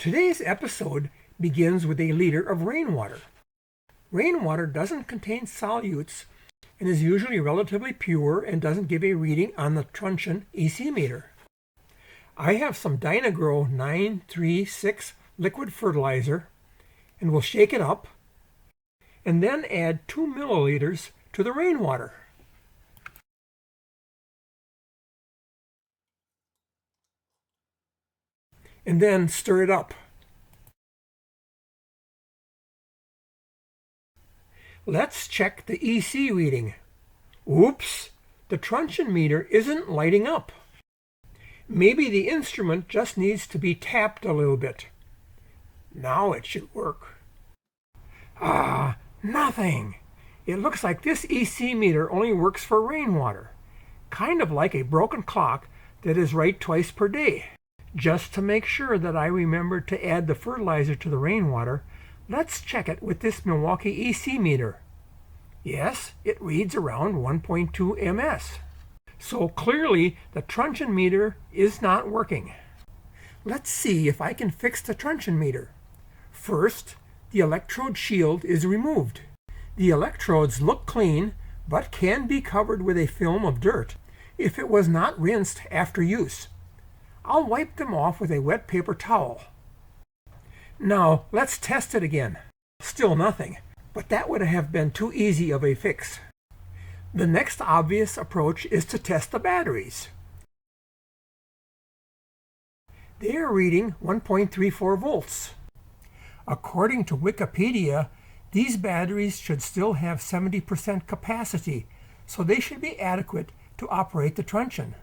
Today's episode begins with a liter of rainwater. Rainwater doesn't contain solutes and is usually relatively pure and doesn't give a reading on the Truncheon EC meter. I have some Dynagrow 936 liquid fertilizer and will shake it up and then add 2 milliliters to the rainwater. And then stir it up. Let's check the EC reading. Oops, the Truncheon meter isn't lighting up. Maybe the instrument just needs to be tapped a little bit. Now it should work. Nothing. It looks like this EC meter only works for rainwater, kind of like a broken clock that is right twice per day. Just to make sure that I remember to add the fertilizer to the rainwater, let's check it with this Milwaukee EC meter. Yes, it reads around 1.2 ms. So clearly the Truncheon meter is not working. Let's see if I can fix the Truncheon meter. First, the electrode shield is removed. The electrodes look clean, but can be covered with a film of dirt if it was not rinsed after use. I'll wipe them off with a wet paper towel. Now let's test it again. Still nothing, but that would have been too easy of a fix. The next obvious approach is to test the batteries. They are reading 1.34 volts. According to Wikipedia, these batteries should still have 70% capacity, so they should be adequate to operate the Truncheon.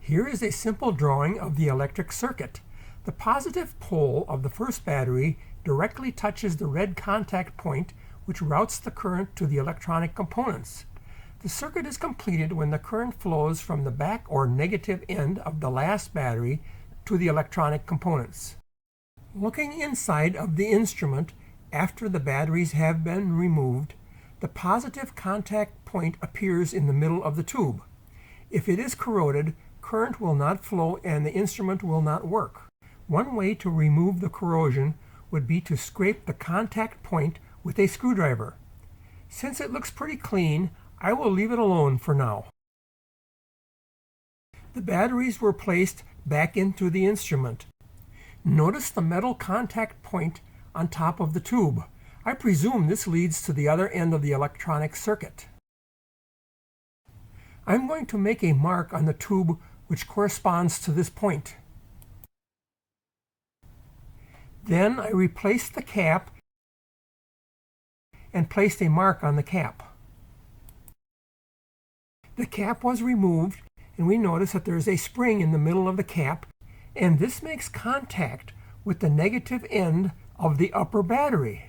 Here is a simple drawing of the electric circuit. The positive pole of the first battery directly touches the red contact point, which routes the current to the electronic components. The circuit is completed when the current flows from the back or negative end of the last battery to the electronic components. Looking inside of the instrument after the batteries have been removed, the positive contact point appears in the middle of the tube. If it is corroded, current will not flow and the instrument will not work. One way to remove the corrosion would be to scrape the contact point with a screwdriver. Since it looks pretty clean, I will leave it alone for now. The batteries were placed back into the instrument. Notice the metal contact point on top of the tube. I presume this leads to the other end of the electronic circuit. I'm going to make a mark on the tube which corresponds to this point. Then I replaced the cap and placed a mark on the cap. The cap was removed and we notice that there is a spring in the middle of the cap, and this makes contact with the negative end of the upper battery.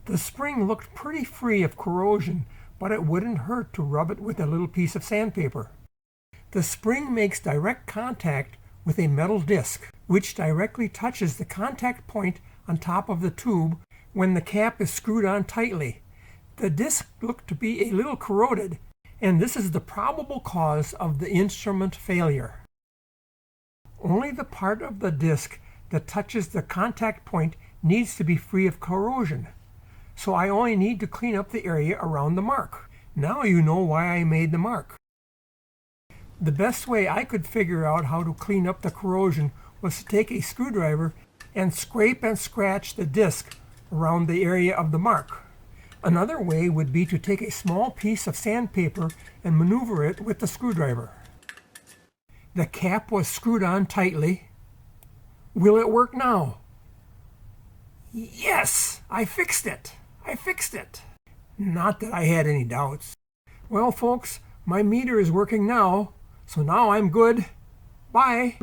The spring looked pretty free of corrosion, but it wouldn't hurt to rub it with a little piece of sandpaper. The spring makes direct contact with a metal disc, which directly touches the contact point on top of the tube when the cap is screwed on tightly. The disc looked to be a little corroded, and this is the probable cause of the instrument failure. Only the part of the disc that touches the contact point needs to be free of corrosion, so I only need to clean up the area around the mark. Now you know why I made the mark. The best way I could figure out how to clean up the corrosion was to take a screwdriver and scrape and scratch the disc around the area of the mark. Another way would be to take a small piece of sandpaper and maneuver it with the screwdriver. The cap was screwed on tightly. Will it work now? Yes, I fixed it. Not that I had any doubts. Well, folks, my meter is working now, so now I'm good. Bye.